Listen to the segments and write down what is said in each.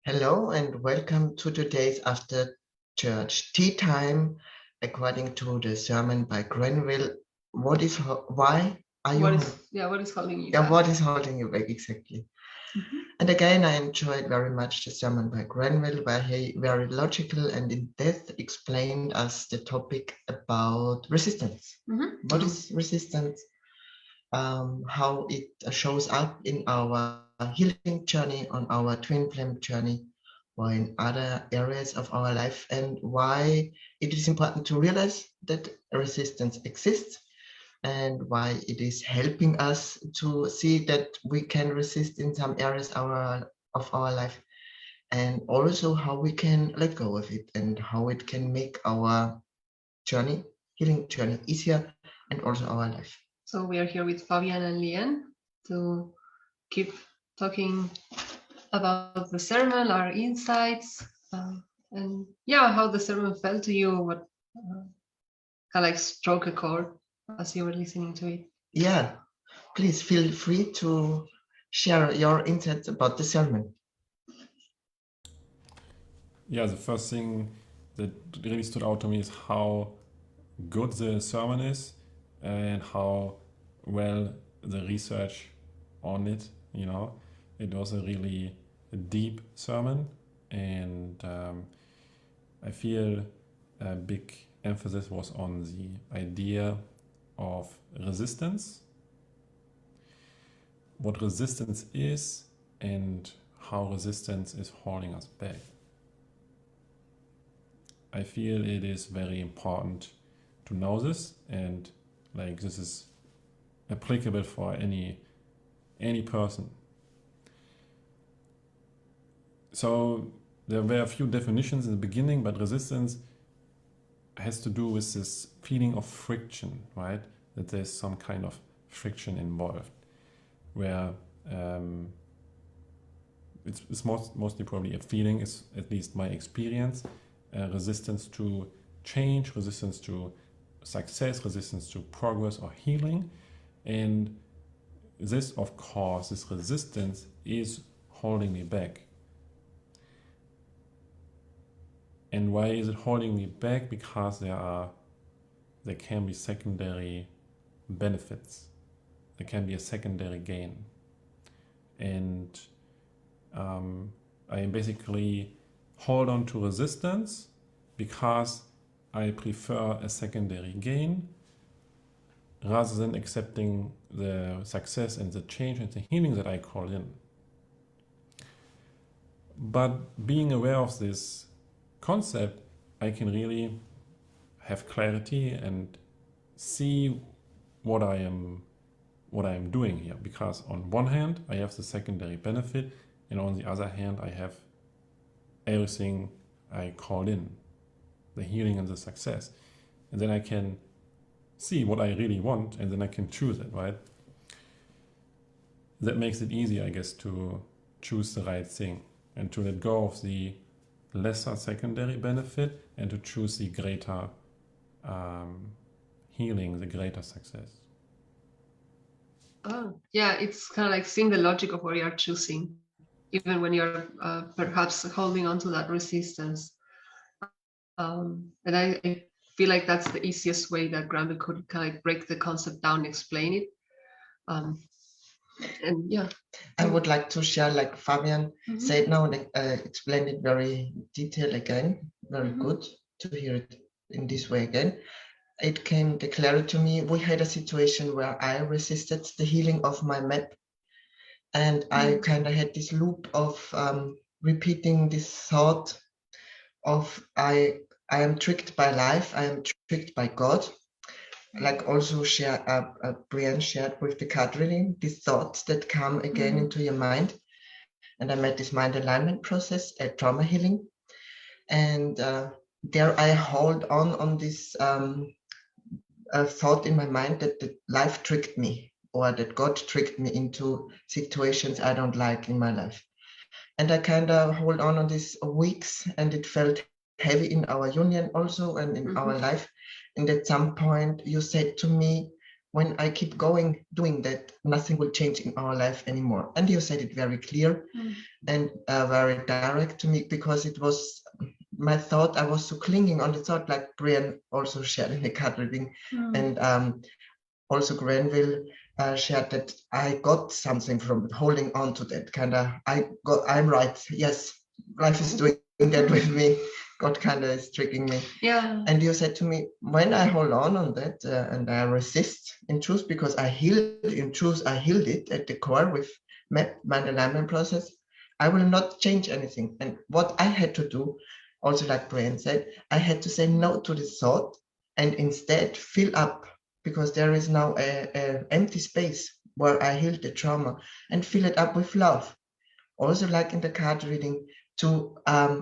Hello and welcome to today's after church tea time. According to the sermon by Grenville, why are you what is holding you yeah, back? what is holding you back exactly? And again, I enjoyed very much the sermon by Grenville, where he very logical and in depth explained us the topic about resistance. What is resistance? How it shows up in our healing journey, on our twin flame journey, or in other areas of our life, and why it is important to realize that resistance exists and why it is helping us to see that we can resist in some areas of our life, and also how we can let go of it and how it can make our journey, healing journey, easier and also our life. So we are here with Fabian and Lian to keep talking about the sermon, our insights, and how the sermon felt to you, what kind of like stroke a chord as you were listening to it. Yeah, please feel free to share your insights about the sermon. Yeah, the first thing that really stood out to me is how good the sermon is and how well the research on it, it was a really deep sermon, and I feel a big emphasis was on the idea of resistance, what resistance is and how resistance is holding us back. I feel it is very important to know this, and like this is applicable for any person. So there were a few definitions in the beginning, but resistance has to do with this feeling of friction, right? That there's some kind of friction involved, where it's mostly probably a feeling, is at least my experience. Resistance to change, resistance to success, resistance to progress or healing. And this, of course, this resistance is holding me back. And why is it holding me back? Because there can be secondary benefits. There can be a secondary gain. And I basically hold on to resistance because I prefer a secondary gain rather than accepting the success and the change and the healing that I call in. But being aware of this concept, I can really have clarity and see what I am doing here, because on one hand I have the secondary benefit, and on the other hand I have everything I called in, the healing and the success, and then I can see what I really want, and then I can choose it, right? That makes it easy, I guess, to choose the right thing and to let go of the lesser secondary benefit and to choose the greater healing, the greater success. Oh, yeah, it's kind of like seeing the logic of what you are choosing, even when you're perhaps holding on to that resistance. And I feel like that's the easiest way that Granville could kind of like break the concept down, explain it. And yeah, I would like to share, like Fabian said now, explained it very detailed again. Very good to hear it in this way again. It came the clarity to me. We had a situation where I resisted the healing of my map, and I kind of had this loop of repeating this thought of I am tricked by life, I am tricked by God. Like also Brian shared with the card reading, these thoughts that come again into your mind. And I met this mind alignment process at trauma healing. And there I hold on this thought in my mind that life tricked me, or that God tricked me into situations I don't like in my life. And I kind of hold on these weeks, and it felt heavy in our union also and in our life. And at some point you said to me, when I keep going doing that, nothing will change in our life anymore. And you said it very clear and very direct to me, because it was my thought. I was so clinging on the thought, like Brian also shared in the card reading, and also Granville shared that I got something from holding on to that kind of. I'm right. Yes, life is doing that with me. God kind of is tricking me. Yeah. And you said to me, when I hold on that and I resist in truth, because I healed in truth, I healed it at the core with my alignment process, I will not change anything. And what I had to do, also like Brian said, I had to say no to the thought and instead fill up, because there is now a empty space where I healed the trauma, and fill it up with love. Also, like in the card reading, to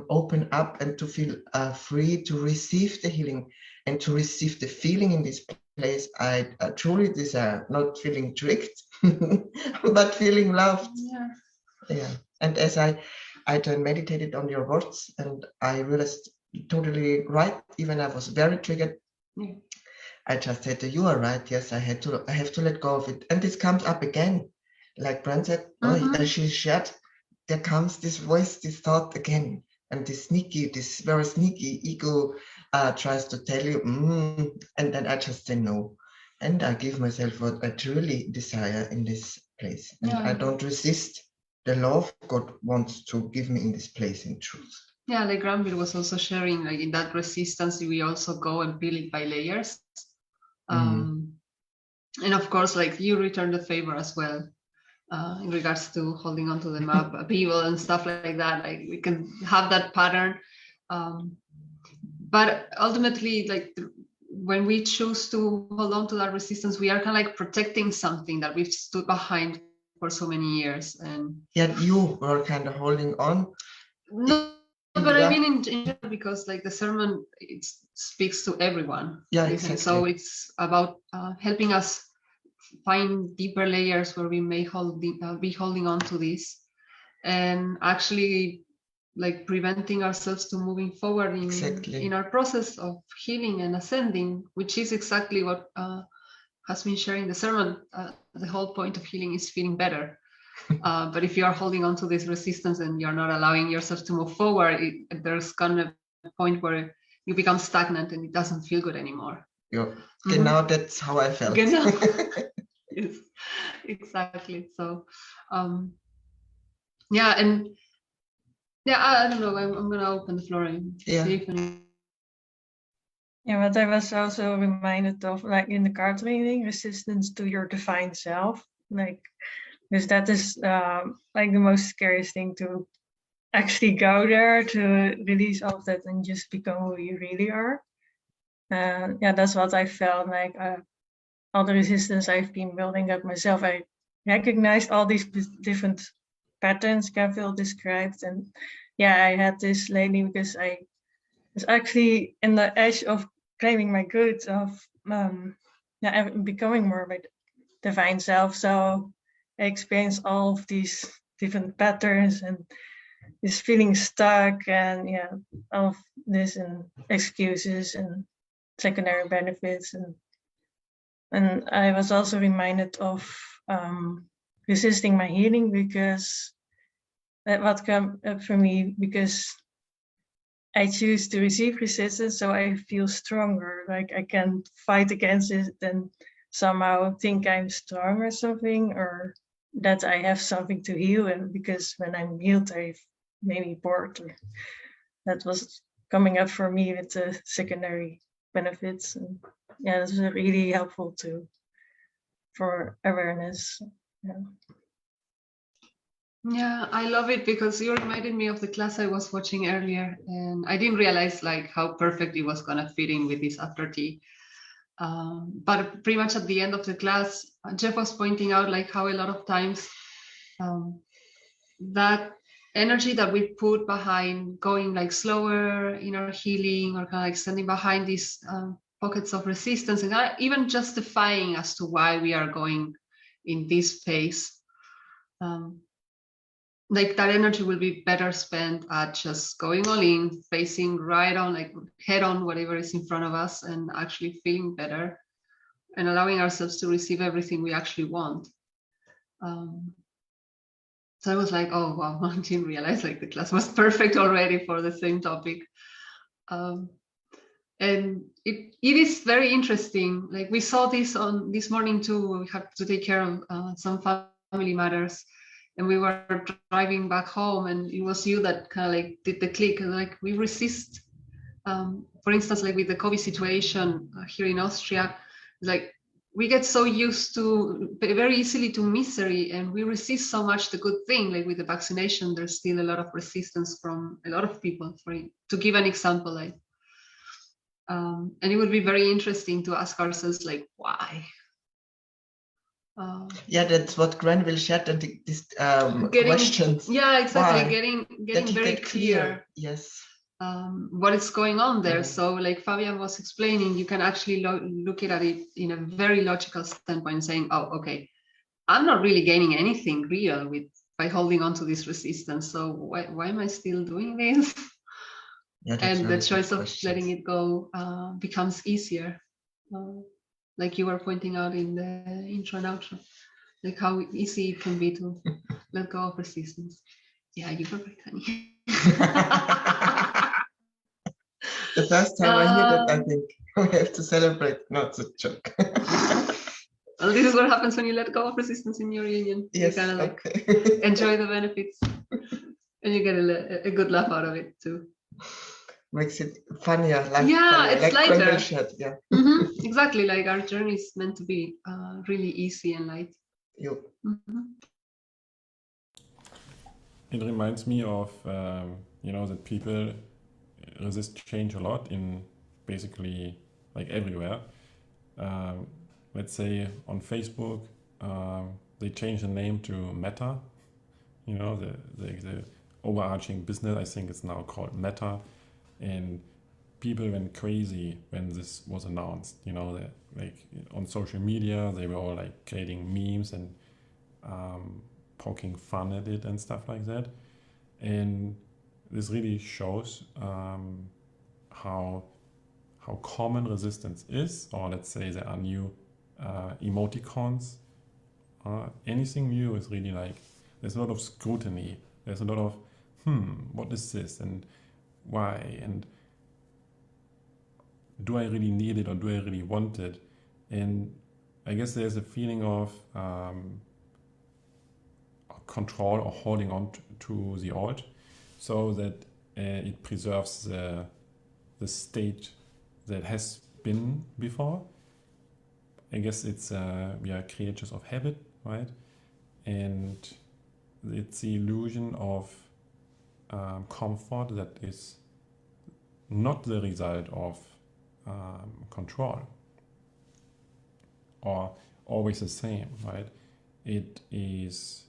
open up and to feel free to receive the healing and to receive the feeling in this place. I truly desire, not feeling tricked, but feeling loved. Yeah. And as I then meditated on your words, and I realized totally right, even I was very triggered. I just said, you are right. Yes, I have to let go of it. And this comes up again. Like Brent said, she shared, there comes this voice, this thought again. And this very sneaky ego tries to tell you, and then I just say no. And I give myself what I truly desire in this place. And I don't resist the love God wants to give me in this place in truth. Yeah, like Granville was also sharing, like in that resistance, we also go and peel it by layers. And of course, like you return the favor as well. In regards to holding on to the map, people and stuff like that, like we can have that pattern. But ultimately, like when we choose to hold on to that resistance, we are kind of like protecting something that we've stood behind for so many years. And yet you were kind of holding on. No, but I mean in general, because like the sermon, it speaks to everyone. Yeah, exactly. So it's about helping us find deeper layers where we may be holding on to this, and actually like preventing ourselves to moving forward in our process of healing and ascending, which is exactly what has been sharing the sermon. The whole point of healing is feeling better. But if you are holding on to this resistance and you're not allowing yourself to move forward, there's gonna be a point where you become stagnant and it doesn't feel good anymore. Yeah. Genau, that's how I felt. Genau. Yes, exactly. So, yeah, and yeah, I don't know. I'm gonna open the floor and see if any. Yeah, but I was also reminded of, like in the card reading, resistance to your divine self, like. Because that is like the most scariest thing, to actually go there, to release all of that and just become who you really are. Yeah, that's what I felt like. All the resistance I've been building up myself, I recognized all these different patterns Gabriel described. And yeah, I had this lately because I was actually in the edge of claiming my goods, of becoming more my divine self. So I experienced all of these different patterns and this feeling stuck, and all of this and excuses and secondary benefits, and I was also reminded of resisting my healing, because what came up for me, because I choose to receive resistance, so I feel stronger, like I can fight against it and somehow think I'm strong or something, or that I have something to heal. And because when I'm healed, I may be bored. Or that was coming up for me with the secondary benefits. And yeah, this was really helpful too for awareness. Yeah, I love it, because you reminded me of the class I was watching earlier, and I didn't realize like how perfect it was gonna fit in with this after tea. But pretty much at the end of the class, Jeff was pointing out like how a lot of times that energy that we put behind going like slower in our healing, or kind of like standing behind these pockets of resistance, and even justifying as to why we are going in this pace, like that energy will be better spent at just going all in, facing right on, like head on whatever is in front of us, and actually feeling better. and allowing ourselves to receive everything we actually want. So I was like, oh wow, I didn't realize like the class was perfect already for the same topic. And it is very interesting. Like we saw this on this morning too. We had to take care of some family matters, and we were driving back home, and it was you that kind of like did the click. Like we resist, for instance, like with the COVID situation here in Austria, like we get so used to very easily to misery, and we resist so much the good thing. Like with the vaccination, there's still a lot of resistance from a lot of people. To give an example, like. And it would be very interesting to ask ourselves, like, why? Yeah, that's what Granville shared and these questions. Yeah, exactly. Why? Getting very clear. Yes. What is going on there? So, like Fabian was explaining, you can actually look at it in a very logical standpoint, saying, "Oh, okay, I'm not really gaining anything real by holding on to this resistance. So why am I still doing this?" Yeah, and the choice of letting it go becomes easier, like you were pointing out in the intro and outro, like how easy it can be to let go of resistance. Yeah, you were right, honey. The first time I hear that, I think we have to celebrate. No, it's a joke. Well, this is what happens when you let go of resistance in your union. Yes, you kind of like enjoy the benefits, and you get a good laugh out of it too. Makes it funnier. It's like lighter. Yeah. Exactly. Like our journey is meant to be really easy and light. Yep. It reminds me of, that people resist change a lot in basically like everywhere. Let's say on Facebook, they change the name to Meta. The overarching business, I think it's now called Meta. And people went crazy when this was announced. That like on social media, they were all like creating memes and poking fun at it and stuff like that. And this really shows how common resistance is, or let's say there are new emoticons. Anything new is really like, there's a lot of scrutiny. There's a lot of, what is this? And why, and do I really need it or do I really want it? And I guess there's a feeling of control or holding on to the old, so that it preserves the state that has been before. I guess it's we are creatures of habit, right? And it's the illusion of comfort that is not the result of control or always the same, right? It is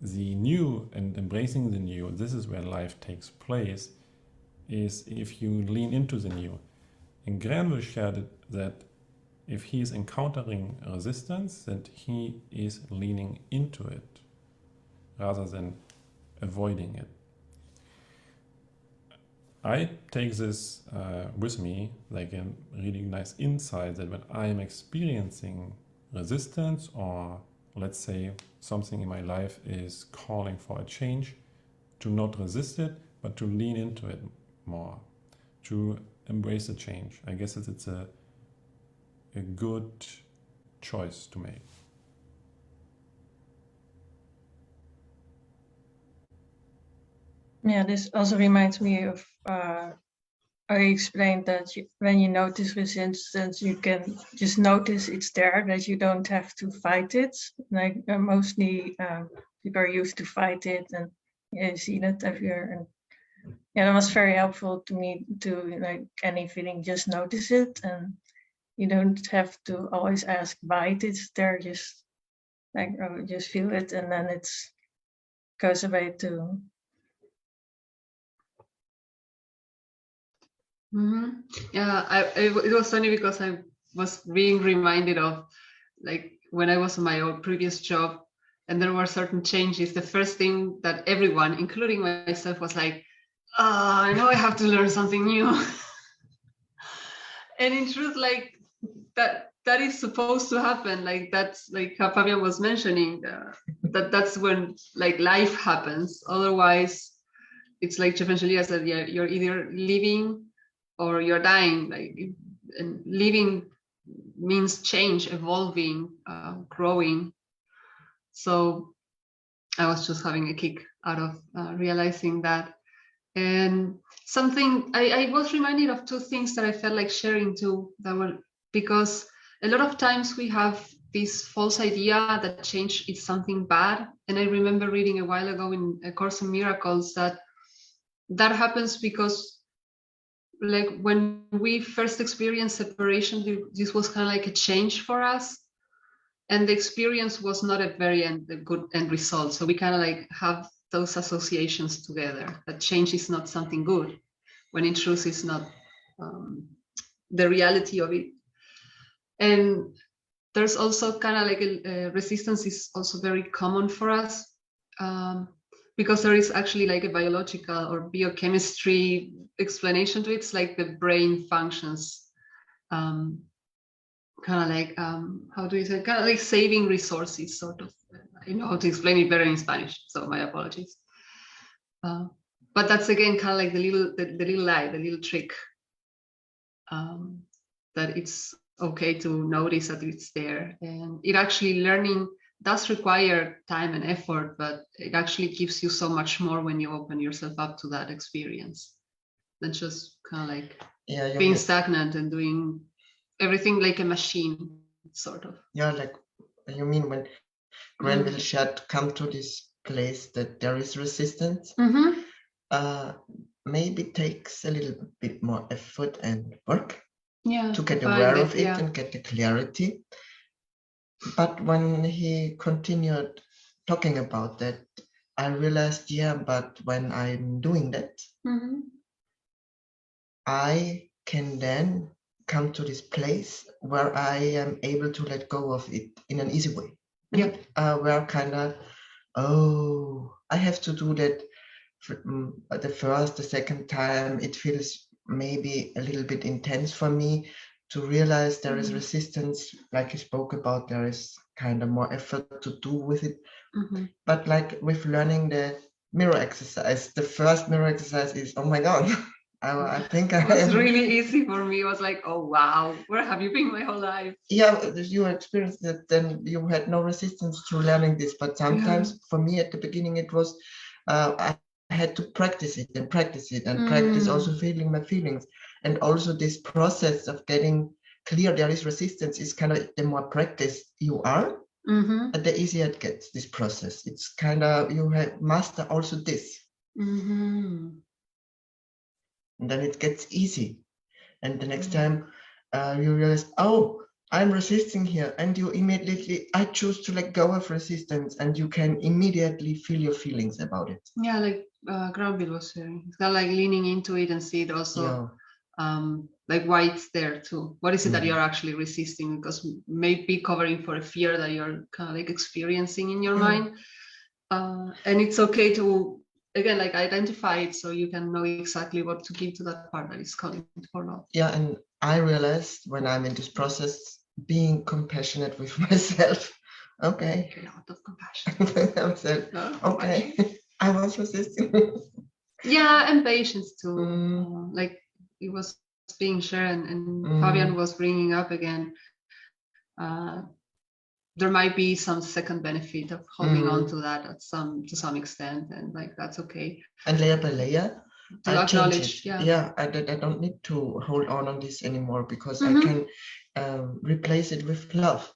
the new, and embracing the new. This is where life takes place, is if you lean into the new. And Granville shared that if he is encountering resistance, that he is leaning into it rather than avoiding it. I take this with me like a really nice insight that when I am experiencing resistance, or let's say something in my life is calling for a change, to not resist it, but to lean into it more, to embrace the change. I guess it's a good choice to make. Yeah, this also reminds me of I explained that when you notice resistance, you can just notice it's there, that you don't have to fight it. Like mostly people are used to fight it, and you see that everywhere. And yeah, that was very helpful to me to, like, any feeling, just notice it, and you don't have to always ask why it is there. Just like just feel it, and then it goes away too. Yeah, it was funny because I was being reminded of, like, when I was on my old previous job and there were certain changes, the first thing that everyone, including myself, was like, I know I have to learn something new. And in truth, like, that that is supposed to happen. Like that's like how Fabian was mentioning, that's when like life happens. Otherwise, it's like Shaleia said, yeah, you're either living or you're dying. Like, and living means change, evolving, growing. So I was just having a kick out of realizing that. And something I was reminded of two things that I felt like sharing too, that were, because a lot of times we have this false idea that change is something bad. And I remember reading a while ago in A Course in Miracles that happens because, like, when we first experienced separation, this was kind of like a change for us. And the experience was not a good end result. So we kind of like have those associations together, that change is not something good, when in truth it's not the reality of it. And there's also kind of like a resistance is also very common for us, because there is actually like a biological or biochemistry explanation to it. It's like the brain functions kind of like, how do you say, kind of like saving resources, sort of. I know how to explain it better in Spanish, so my apologies. But that's again kind of like the little lie, the little trick, that it's okay to notice that it's there. And it actually, learning does require time and effort, but it actually gives you so much more when you open yourself up to that experience than just kind of like being stagnant and doing everything like a machine, sort of. Yeah, like you mean when Granville Shadd come to this place that there is resistance, maybe takes a little bit more effort and work to get aware of it and get the clarity. But when he continued talking about that, I realized, yeah, but when I'm doing that, I can then come to this place where I am able to let go of it in an easy way. Yeah. Where kind of, I have to do that for, the first, the second time. It feels maybe a little bit intense for me to realize there is resistance, like you spoke about. There is kind of more effort to do with it. But like with learning the mirror exercise, the first mirror exercise is, oh my God. I think it was really easy for me. It was like, oh wow, where have you been my whole life? Yeah, you experienced it, then you had no resistance to learning this. But sometimes for me at the beginning, it was, I had to practice it and practice it and practice also feeling my feelings. And also this process of getting clear there is resistance is kind of, the more practice you are, the easier it gets, this process. It's kind of, you have master also this. And then it gets easy. And the next time you realize, oh, I'm resisting here. And you immediately, I choose to let go of resistance, and you can immediately feel your feelings about it. Yeah, like Granville was saying, it's kind of like leaning into it and see it also, like why it's there too. What is it that you're actually resisting? Because maybe covering for a fear that you're kind of like experiencing in your mind. And it's okay to, again, like identify it so you can know exactly what to give to that part that is calling for love. Yeah, and I realized when I'm in this process, being compassionate with myself. Okay. A lot of compassion. Okay, I was resisting. Yeah, and patience too. Like it was being shared, and Fabian was bringing up again. There might be some second benefit of holding on to that to some extent, and like that's okay. And layer by layer, to acknowledge, I don't need to hold on this anymore, because I can replace it with love.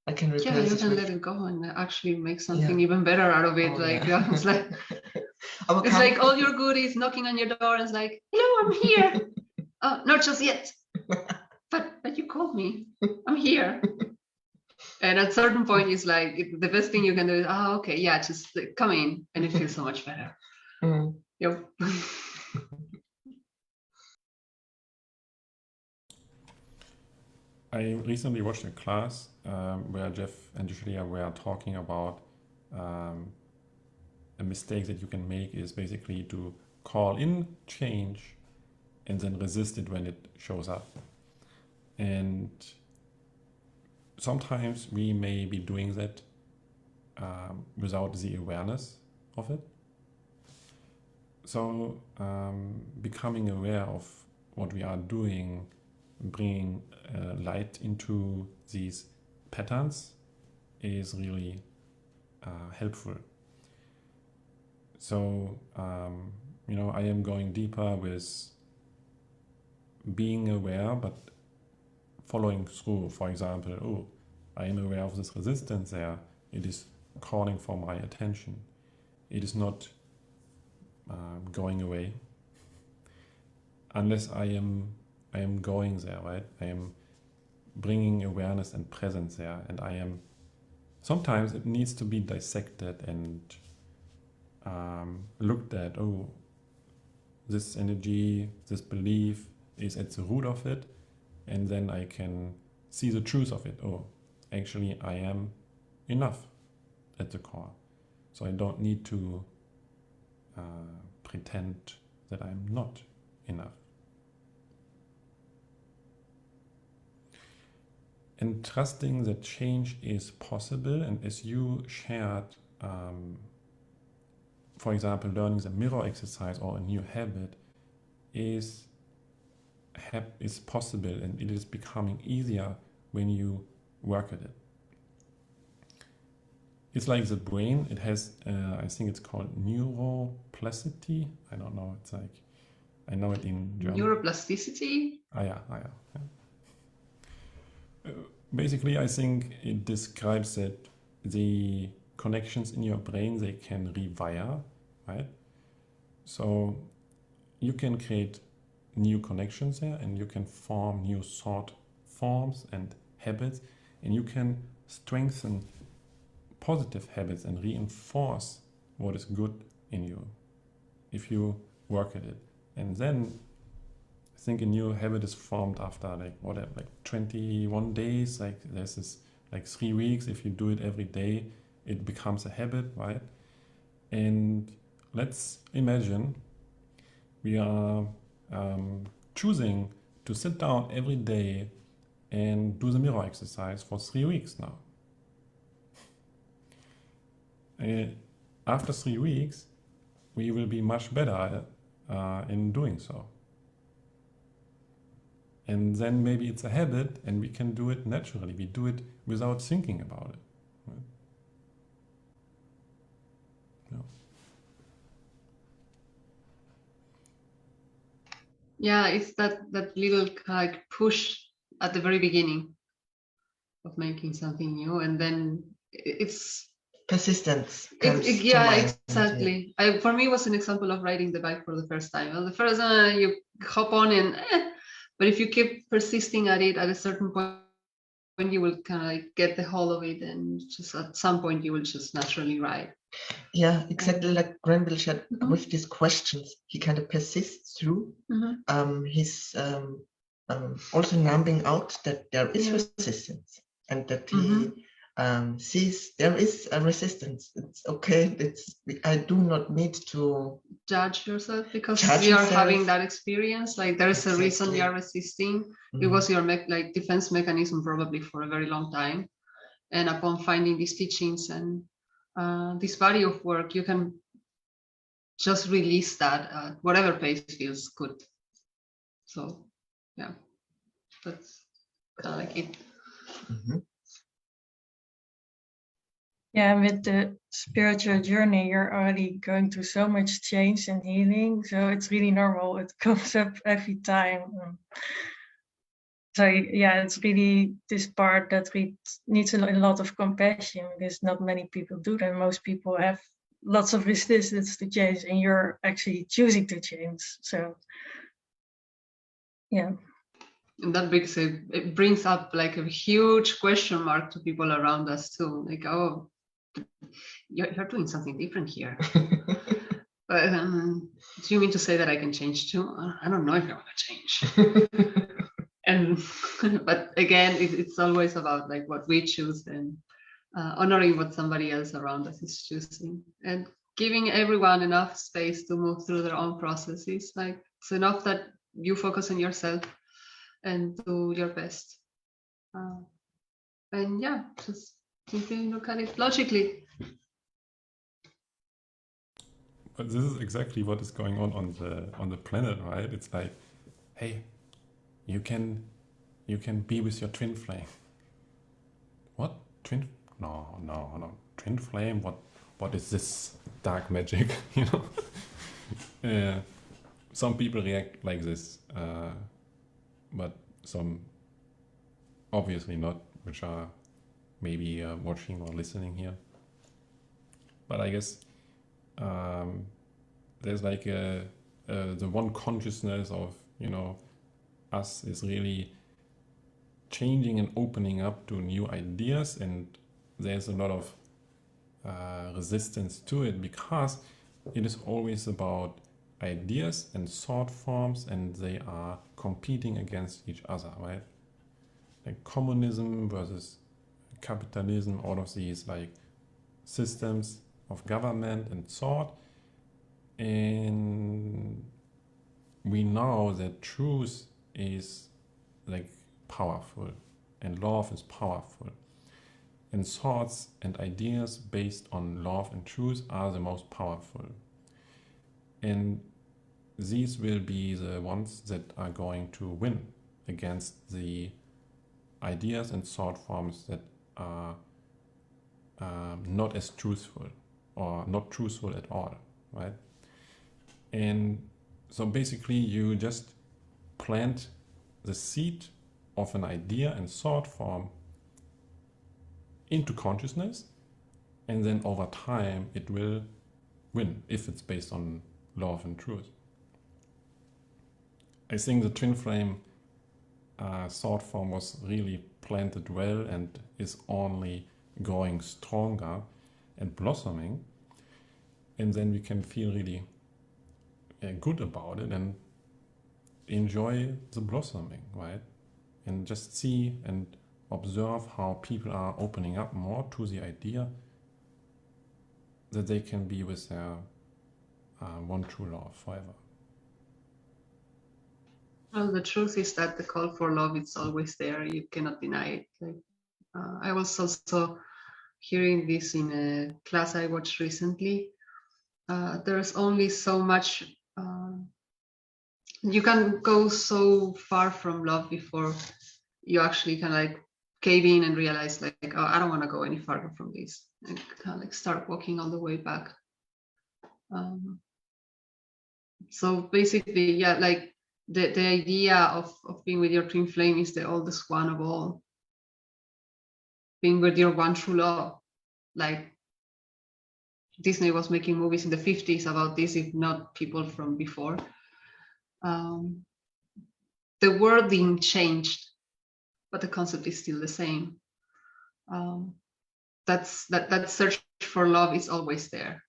I can replace you can let it go and actually make something even better out of it. It's like it's like all your goodies knocking on your door and it's like, hello, I'm here. Not just yet, but you called me. I'm here. And at a certain point, it's like the best thing you can do is, okay, just like, come in, and it feels so much better. Yep. I recently watched a class where Jeff and Shaleia were talking about a mistake that you can make is basically to call in change and then resist it when it shows up. And sometimes we may be doing that without the awareness of it. So becoming aware of what we are doing, bringing light into these patterns is really helpful. So, you know, I am going deeper with being aware, but following through. For example, oh, I am aware of this resistance there. It is calling for my attention. It is not going away unless I am going there, right? I am bringing awareness and presence there, and I am. Sometimes it needs to be dissected and looked at. Oh, this energy, this belief is at the root of it, and then I can see the truth of it. Oh, actually, I am enough at the core, so I don't need to pretend that I'm not enough. And trusting that change is possible, and as you shared, for example, learning the mirror exercise or a new habit is possible, and it is becoming easier when you work at it. It's like the brain, it has, I think it's called neuroplasticity. I don't know, it's like, I know it in German. Neuroplasticity? Yeah. Basically, I think it describes that the connections in your brain, they can rewire, right? So you can create new connections there, and you can form new thought forms and habits, and you can strengthen positive habits and reinforce what is good in you if you work at it. And then I think a new habit is formed after like 21 days, like there's this like 3 weeks. If you do it every day, it becomes a habit, right? And let's imagine we are choosing to sit down every day and do the mirror exercise for 3 weeks now. After 3 weeks, we will be much better in doing so. And then maybe it's a habit, and we can do it naturally. We do it without thinking about it. Right? Yeah, it's that little like push at the very beginning of making something new, and then it's persistence. Yeah, exactly. For me, it was an example of riding the bike for the first time. Well, the first time you hop on and, but if you keep persisting at it, at a certain point, when you will kind of like get the hold of it, and just at some point you will just naturally ride. Yeah, exactly like Granville shared with these questions. He kind of persists through. He's also numbing out that there is resistance, and that he sees there is a resistance. It's okay. I do not need to judge yourself because you are having that experience. Like there is a reason you are resisting. It was your defense mechanism probably for a very long time. And upon finding these teachings and this body of work, you can just release that at whatever pace feels good. So yeah, that's kind of like it. Yeah, with the spiritual journey, you're already going through so much change and healing. So it's really normal. It comes up every time. So yeah, it's really this part that needs a lot of compassion, because not many people do that. Most people have lots of resistance to change, and you're actually choosing to change. So yeah. And that it brings up like a huge question mark to people around us too. Like, oh, you're doing something different here. But do you mean to say that I can change too? I don't know if I want to change. And but again, it's always about like what we choose and honoring what somebody else around us is choosing, and giving everyone enough space to move through their own processes. Like it's enough that you focus on yourself and do your best. And yeah, just simply look at it logically. But this is exactly what is going on the planet, right? It's like, hey, you can be with your twin flame. What? Twin? No. Twin flame? What is this dark magic? You know? Some people react like this, but some obviously not, which are maybe watching or listening here. But I guess there's like the one consciousness of, you know, us is really changing and opening up to new ideas, and there's a lot of resistance to it because it is always about ideas and thought forms, and they are competing against each other, right? Like communism versus capitalism, all of these like systems of government and thought. And we know that truth is like powerful and love is powerful, and thoughts and ideas based on love and truth are the most powerful, and these will be the ones that are going to win against the ideas and thought forms that are not as truthful or not truthful at all, right? And so basically you just plant the seed of an idea and thought form into consciousness, and then over time it will win if it's based on love and truth. I think the twin flame thought form was really planted well and is only going stronger and blossoming, and then we can feel really good about it and enjoy the blossoming, right? And just see and observe how people are opening up more to the idea that they can be with their one true love forever. Well, the truth is that the call for love is always there. You cannot deny it. Like, I was also hearing this in a class I watched recently. There's only so much you can go so far from love before you actually kind of like cave in and realize like, oh, I don't want to go any farther from this, and kind of like start walking all the way back. So basically, yeah, like the idea of being with your twin flame is the oldest one of all. Being with your one true love. Like Disney was making movies in the 50s about this, if not people from before. The wording changed, but the concept is still the same. That search for love is always there.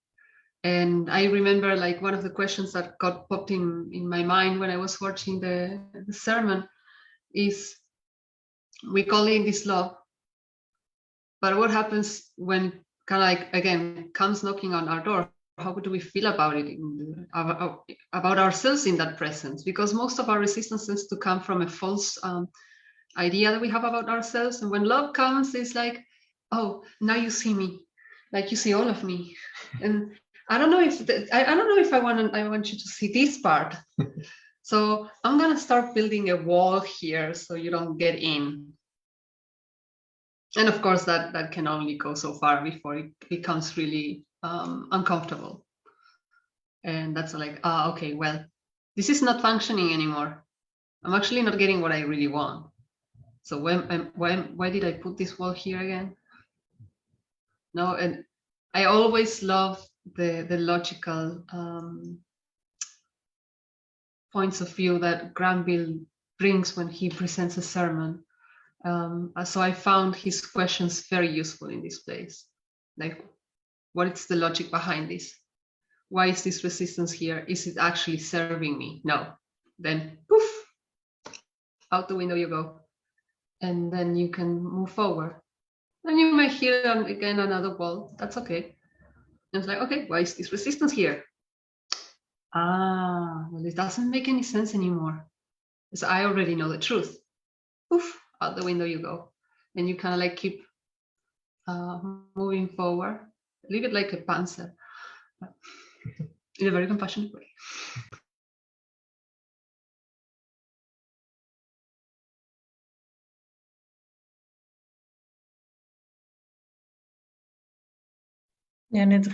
And I remember like one of the questions that got popped in my mind when I was watching the sermon is, we call in this love, but what happens when kind of like, again, comes knocking on our door? How do we feel about it, about ourselves in that presence? Because most of our resistance tends to come from a false idea that we have about ourselves. And when love comes, it's like, oh, now you see me, like you see all of me. And I don't know if I don't know if I want you to see this part. So I'm gonna start building a wall here so you don't get in. And of course, that can only go so far before it becomes really uncomfortable. And that's like, okay, well, this is not functioning anymore. I'm actually not getting what I really want. So why did I put this wall here again? No, and I always love the logical points of view that Granville brings when he presents a sermon. So I found his questions very useful in this place. Like, what is the logic behind this? Why is this resistance here? Is it actually serving me? No. Then poof, out the window you go. And then you can move forward. And you might hear again another wall. That's okay. And it's like, okay, why is this resistance here? Well, it doesn't make any sense anymore. Because I already know the truth. Poof, out the window you go. and you kind of like keep moving forward, leave it like a panzer, but in a very compassionate way. Yeah, and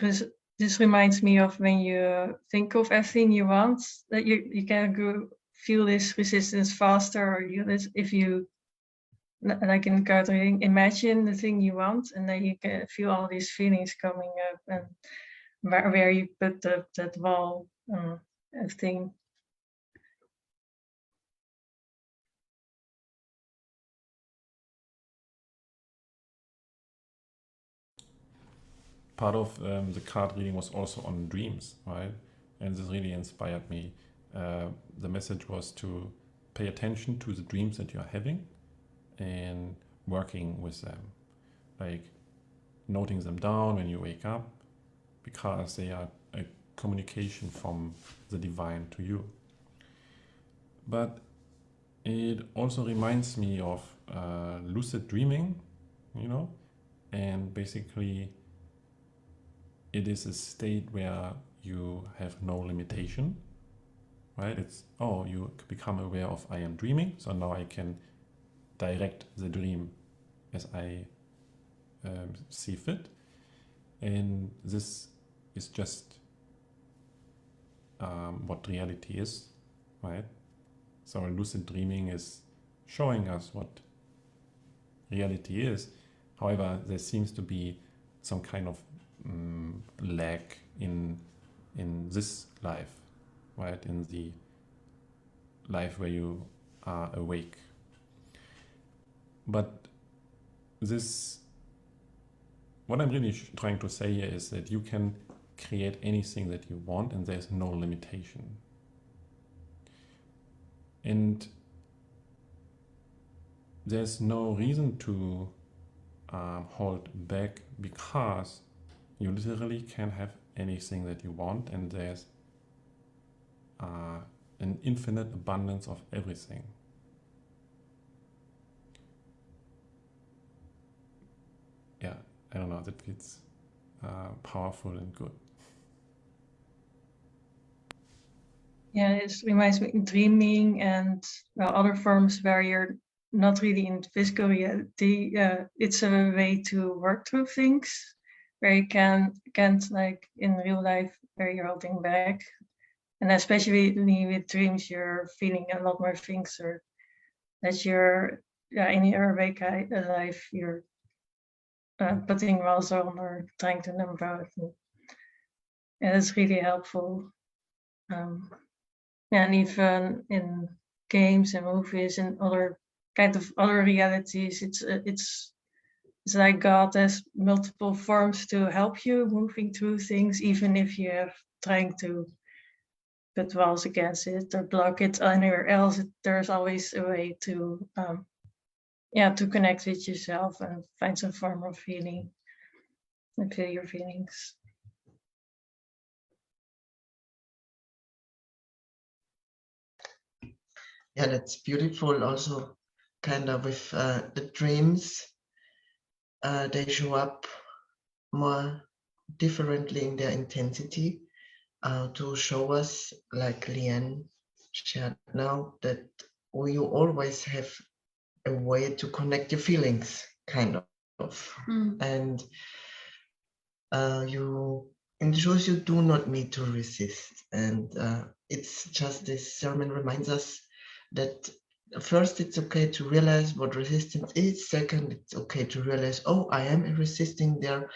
this reminds me of when you think of everything you want, that you can go feel this resistance faster, or if you, like in gathering, imagine the thing you want, and then you can feel all these feelings coming up, and where you put that wall, everything. Part of the card reading was also on dreams, right? And this really inspired me. The message was to pay attention to the dreams that you are having and working with them, like noting them down when you wake up, because they are a communication from the divine to you. But it also reminds me of lucid dreaming, you know, and basically it is a state where you have no limitation, right? It's, oh, you become aware of I am dreaming, so now I can direct the dream as I see fit. And this is just what reality is, right? So lucid dreaming is showing us what reality is. However, there seems to be some kind of lack in this life, right? In the life where you are awake. But this, what I'm really trying to say here is that you can create anything that you want, and there's no limitation. And there's no reason to hold back, because you literally can have anything that you want, and there's an infinite abundance of everything. Yeah, I don't know, that feels powerful and good. Yeah, it reminds me of dreaming and other forms where you're not really in physical reality. It's a way to work through things where you can't like in real life, where you're holding back. And especially with dreams, you're feeling a lot more things, or that you're in your awake life, you're putting walls on or trying to numb out. And it's really helpful. And even in games and movies and other realities, it's like God has multiple forms to help you moving through things, even if you have trying to put walls against it or block it anywhere else. There's always a way to to connect with yourself and find some form of healing and feel your feelings. Yeah, that's beautiful. Also, kind of with the dreams, they show up more differently in their intensity to show us, like Liane shared now, that you always have a way to connect your feelings, kind of. And you, in the shows, you do not need to resist. And it's just, this sermon reminds us that first, it's okay to realize what resistance is. Second, it's okay to realize, oh, I am resisting there.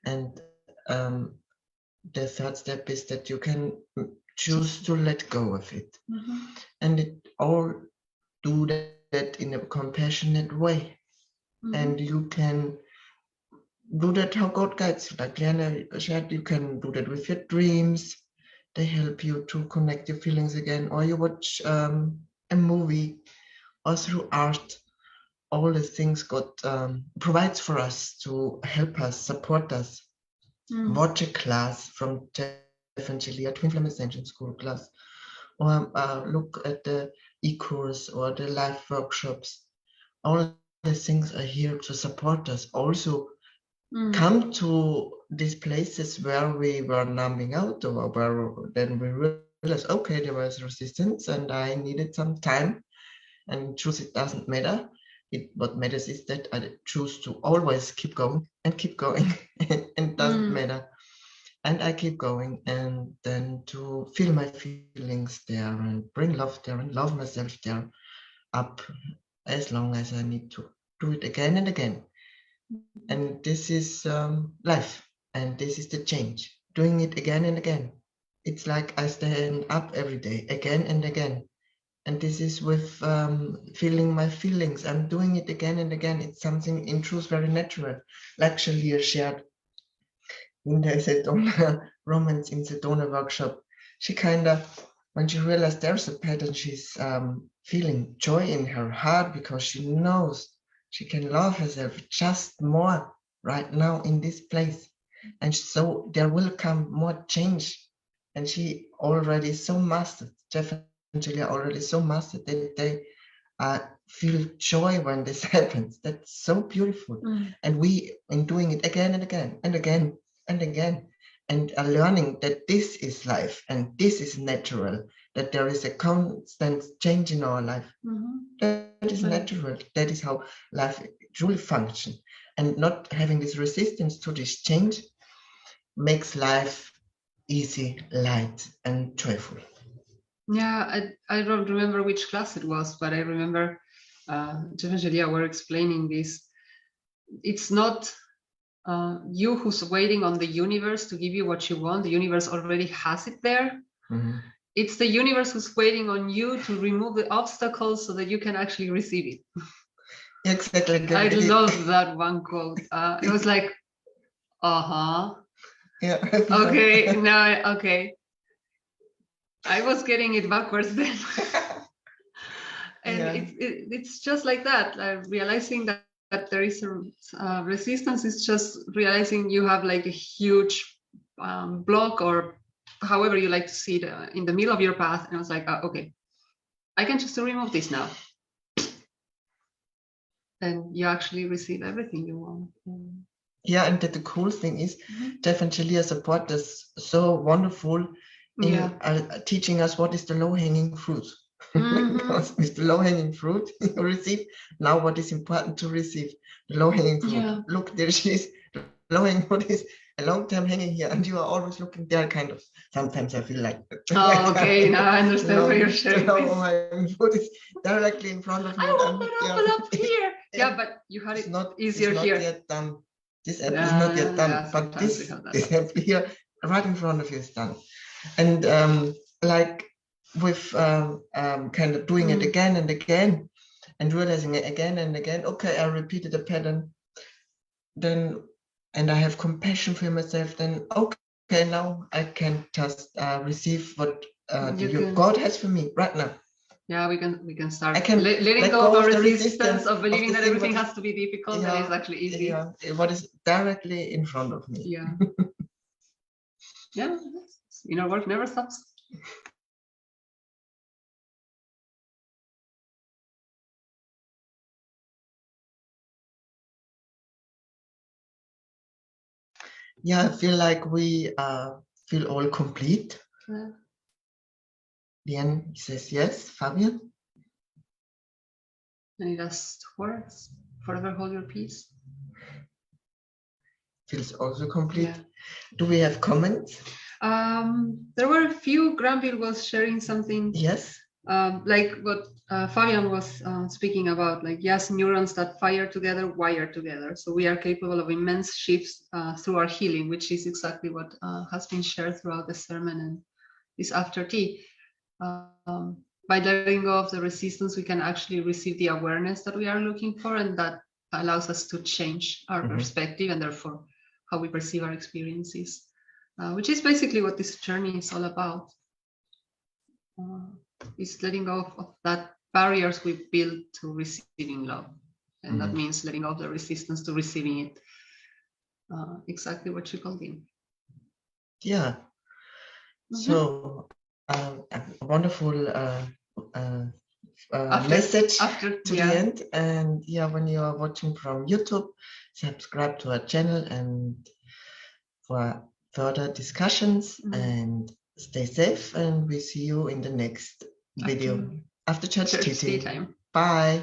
And the third step is that you can choose to let go of it. And it all do that in a compassionate way. And you can do that how God guides you. Like Liane shared, you can do that with your dreams. They help you to connect your feelings again. Or you watch a movie, or through art. All the things God provides for us to help us, support us. Watch a class from Jeff and Shaleia, Twin Flame Ascension School class. Or look at the e-course or the live workshops. All the things are here to support us. Also, come to these places where we were numbing out, or where then we realized, okay, there was resistance and I needed some time. And choose, it doesn't matter. What matters is that I choose to always keep going and keep going, and it doesn't matter. And I keep going, and then to feel my feelings there and bring love there and love myself there up as long as I need to do it again and again. And this is life, and this is the change, doing it again and again. It's like I stand up every day again and again. And this is with feeling my feelings. I'm doing it again and again. It's something in truth very natural. Like Shaleia shared in the Sedona Romance in Sedona workshop. She kind of, when she realized there's a pattern, she's feeling joy in her heart because she knows she can love herself just more right now in this place. And so there will come more change. And she already so mastered, definitely already so mastered that they feel joy when this happens. That's so beautiful. And we, in doing it again and again and again and again, and are learning that this is life and this is natural, that there is a constant change in our life. That is natural. That is how life truly functions. And not having this resistance to this change makes life easy, light, and joyful. Yeah, I don't remember which class it was, but I remember Jeff and Shaleia were explaining this. It's not you who's waiting on the universe to give you what you want. The universe already has it there. It's the universe who's waiting on you to remove the obstacles so that you can actually receive it. Exactly. I love that one quote. It was like, Yeah. Okay, now, okay. I was getting it backwards then. And it's just like that, realizing that there is a resistance is just realizing you have like a huge block, or however you like to see it, in the middle of your path. And I was like, okay, I can just remove this now. And you actually receive everything you want. Yeah, and the cool thing is, Jeff and Shaleia support is so wonderful in teaching us what is the low-hanging fruit. Because with the low-hanging fruit you receive, now what is important to receive? The low-hanging fruit. Look, there she is. The low-hanging fruit is a long time hanging here, and you are always looking there, kind of. Sometimes I feel like. Okay, now I understand where you're sharing. The low-hanging fruit is directly in front of me. I want an apple up here. Yeah, but you had it easier here. It's not yet done. This apple is not yet done, but this apple here, right in front of you, is done. And like with kind of doing it again and again, and realizing it again and again. Okay, I repeated the pattern. Then, and I have compassion for myself. Then, okay, now I can just receive what God has for me right now. Yeah, we can start letting go of the resistance of believing that everything has to be difficult. That is actually easy. Yeah, what is directly in front of me. Yeah. Yeah, inner work never stops. Yeah, I feel like we feel all complete. Lian says yes. Fabian? Any last words? Forever hold your peace. Feels also complete. Yeah. Do we have comments? There were a few. Granville was sharing something. Yes. Like what Fabian was speaking about, like, yes, neurons that fire together, wire together. So we are capable of immense shifts through our healing, which is exactly what has been shared throughout the sermon and this after tea. By letting go of the resistance, we can actually receive the awareness that we are looking for, and that allows us to change our perspective and therefore how we perceive our experiences, which is basically what this journey is all about. Is letting go of that barriers we build to receiving love, and that means letting go of the resistance to receiving it. Exactly what you called in. Yeah. So a wonderful message after, to the end. And yeah, when you are watching from YouTube, subscribe to our channel and for further discussions, and stay safe, and we see you in the next video after church tea time. Bye.